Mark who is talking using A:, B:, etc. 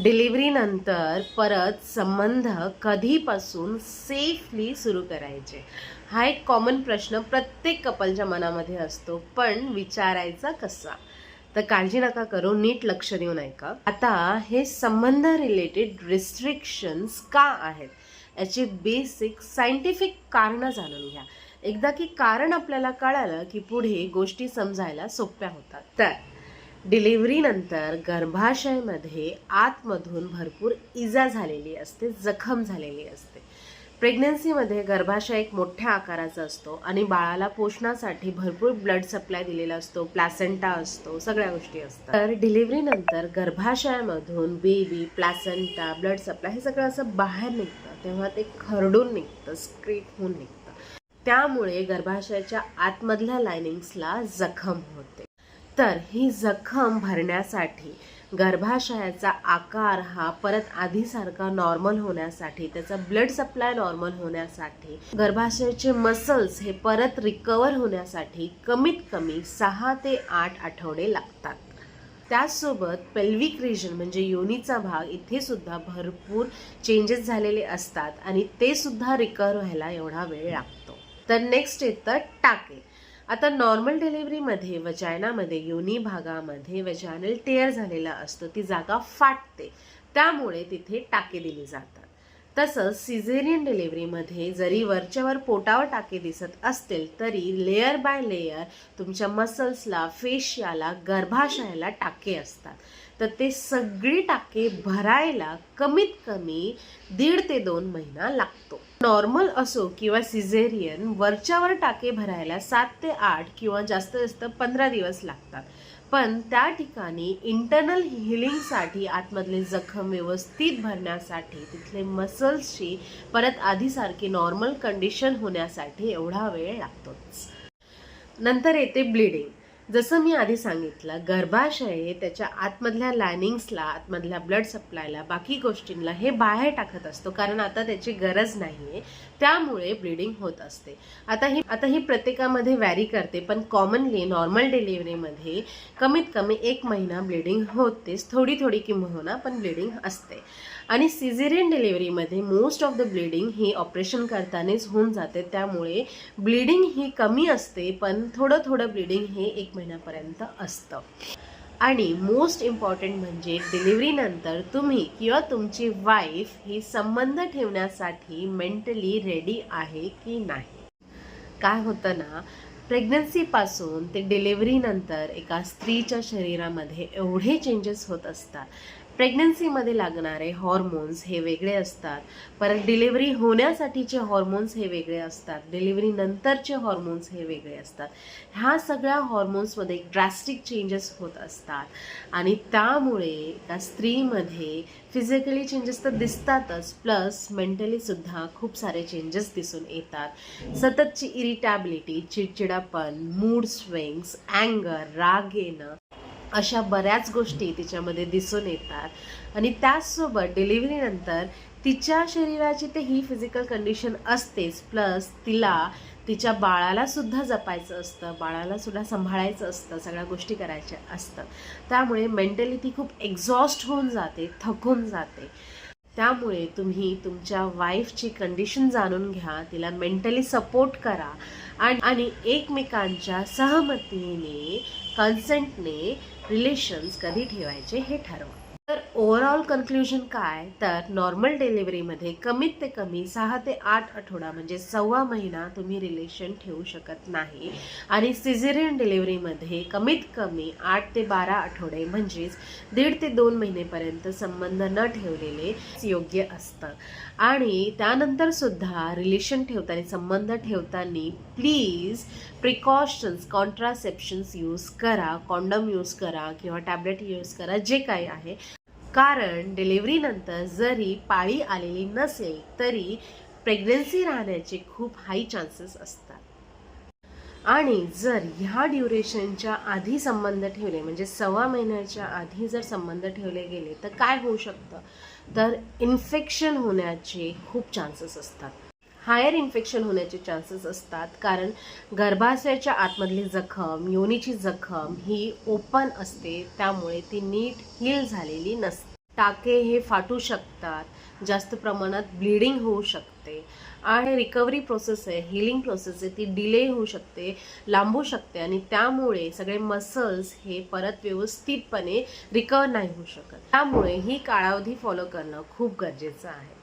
A: Delivery नंतर परत संबंध कधीपासून सेफली सुरू करायचे, हा एक कॉमन प्रश्न प्रत्येक कपलच्या मनामध्ये असतो. पण विचारायचा कसा? तर काळजी नका करू, नीट लक्ष देऊन ऐका. आता हे संबंध रिलेटेड रिस्ट्रिक्शन्स का आहेत याची बेसिक सायंटिफिक कारणं जाणून घ्या. एकदा की कारण आपल्याला कळालं की पुढे गोष्टी समजायला सोप्या होतात. तर डिलिव्हरी नंतर गर्भाशयामध्ये आतमधून भरपूर इजा झालेली असते, जखम झालेली असते. प्रेग्नन्सीमध्ये गर्भाशय एक मोठ्या आकाराचा असतो आणि बाळाला पोषणासाठी भरपूर ब्लड सप्लाय दिलेला असतो, प्लॅसेंटा असतो, सगळ्या गोष्टी असतात. तर डिलिव्हरी नंतर गर्भाशयामधून बेबी, प्लॅसेंटा, ब्लड सप्लाय हे सगळं असं बाहेर निघतं, तेव्हा ते खरडून निघतं, स्क्रीप होऊन निघतं. त्यामुळे गर्भाशयाच्या आतमधल्या लायनिंग्सला जखम होते. तर ही जखम भरण्यासाठी गर्भाशयाचा आकार हा परत आधीसारखा नॉर्मल होण्यासाठी, त्याचा ब्लड सप्लाय नॉर्मल होण्यासाठी, गर्भाशयाचे मसल्स हे परत रिकवर होण्यासाठी कमीत कमी 6 ते 8 आठवडे लागतात. त्याचसोबत पेल्विक रिजन म्हणजे योनीचा भाग, इथे सुद्धा भरपूर चेंजेस झालेले असतात आणि ते सुद्धा रिकवर व्हायला एवढा वेळ लागतो. तर नेक्स्ट येतं टाके. आता नॉर्मल डिलिव्हरीमध्ये वजायनामध्ये, योनी भागामध्ये वजायनल टेअर झालेला असतो, ती जागा फाटते, त्यामुळे तिथे टाके दिले जातात. तसंच सिझेरियन डिलिव्हरीमध्ये जरी वरच्यावर पोटावर टाके दिसत असतील तरी लेयर बाय लेयर तुमच्या मसल्सला, फेशियाला, गर्भाशयाला टाके असतात. तर ते सगळी टाके भरायला कमीत कमी 1.5 ते 2 महिना लागतो. नॉर्मल असो किंवा सिझेरियन, वरच्यावर टाके भरायला 7 ते 8 किंवा जास्त जास्त 15 दिवस लागतात. पण त्या ठिकाणी इंटरनल हिलिंगसाठी, आतमधले जखम व्यवस्थित भरण्यासाठी, तिथले मसल्सची परत आधीसारखी नॉर्मल कंडिशन होण्यासाठी एवढा वेळ लागतोच. नंतर येते ब्लिडिंग. जसं मी आधी सांगितलं, गर्भाशय त्याच्या आतमधल्या लायनिंग्सला, आतमधल्या ब्लड सप्लायला, बाकी गोष्टींना हे बाहेर टाकत असतो, कारण आता त्याची गरज नाहीये, त्यामुळे ब्लिडिंग होत असते. आता ही प्रत्येकामध्ये व्हॅरी करते, पण कॉमनली नॉर्मल डिलिव्हरीमध्ये कमीत कमी 1 महिना ब्लिडिंग होतेच, थोडी थोडी किंवा पण ब्लिडिंग असते. आणि सिझेरियन डिलिव्हरीमध्ये मोस्ट ऑफ द ब्लिडिंग ही ऑपरेशन करतानाच होऊन जाते, त्यामुळे ब्लिडिंग ही कमी असते, पण थोडं थोडं ब्लिडिंग हे 1 महिन्यापर्यंत असतं. आणि मोस्ट इम्पॉर्टंट म्हणजे डिलिव्हरीनंतर तुम्ही किंवा तुमची वाईफ ही संबंध ठेवण्यासाठी मेंटली रेडी आहे की नाही. काय होतं ना, प्रेग्नन्सीपासून ते डिलिव्हरीनंतर एका स्त्रीच्या शरीरामध्ये एवढे चेंजेस होत असतात. प्रेग्नन्सीमध्ये लागणारे हॉर्मोन्स हे वेगळे असतात, परत डिलिव्हरी होण्यासाठीचे हॉर्मोन्स हे वेगळे असतात, डिलिव्हरी नंतरचे हॉर्मोन्स हे वेगळे असतात. ह्या सगळ्या हॉर्मोन्समध्ये ड्रास्टिक चेंजेस होत असतात आणि त्यामुळे त्या स्त्रीमध्ये फिजिकली चेंजेस तर दिसतातच, प्लस मेंटलीसुद्धा खूप सारे चेंजेस दिसून येतात. सततची इरिटॅबिलिटी, चिडचिडापण, मूड स्विंग्स, अँगर, राग येणं, अशा बऱ्याच गोष्टी तिच्यामध्ये दिसून येतात. आणि त्याचसोबत डिलिव्हरीनंतर तिच्या शरीराची तर ही फिजिकल कंडिशन असतेच, प्लस तिला तिच्या बाळाला सुद्धा जपायचं असतं, बाळाला सुद्धा सांभाळायचं असतं, सगळ्या गोष्टी करायच्या असतात. त्यामुळे मेंटली ती खूप एक्झॉस्ट होऊन जाते, थकून जाते. त्यामुळे तुम्ही तुमच्या वाईफची कंडिशन जाणून घ्या, तिला मेंटली सपोर्ट करा आणि एकमेकांच्या सहमतीने, कन्सेंटने रिलेशन्स कधी ठेवायचे हे ठरवा. तर ओव्हरऑल कन्क्ल्युजन काय, तर नॉर्मल डिलिव्हरीमध्ये कमीत ते कमी 6 ते 8 आठवडा म्हणजे 1.25 महिना तुम्ही रिलेशन ठेवू शकत नाही. आणि सिझेरियन डिलिव्हरीमध्ये कमीत कमी 8 ते 12 आठवडे म्हणजेच 1.5 ते 2 महिनेपर्यंत संबंध न ठेवलेले योग्य असतं. आणि त्यानंतर सुद्धा रिलेशन ठेवताना, संबंध ठेवताना प्लीज प्रिकॉशन्स, कॉन्ट्रासेप्शन्स यूज करा, कॉन्डम यूज करा किंवा टॅबलेट यूज करा, जे काही आहे. कारण डिलिव्हरीनंतर जरी पाळी आलेली नसेल तरी प्रेग्नन्सी राहण्याचे खूप हाय चान्सेस असतात. आणि जर ह्या ड्युरेशनच्या आधी संबंध ठेवले, म्हणजे 1.25 महिन्याच्या आधी जर संबंध ठेवले गेले तर काय होऊ शकतं, तर इन्फेक्शन होण्याचे खूप चान्सेस असतात. हायर इन्फेक्शन होण्याचे चान्सेस असतात, कारण गर्भाशयाच्या आतमधली जखम, योनीची जखम ही ओपन असते, त्यामुळे ती नीट हील झालेली नसते. टाके हे फाटू शकतात, जास्त प्रमाणात ब्लिडिंग होऊ शकते आणि रिकव्हरी प्रोसेस आहे, हिलिंग प्रोसेस आहे, ती डिले होऊ शकते, लांबू शकते आणि त्यामुळे सगळे मसल्स हे परत व्यवस्थितपणे रिकवर नाही होऊ शकत. त्यामुळे ही कालावधी फॉलो करणं खूप गरजेचं आहे.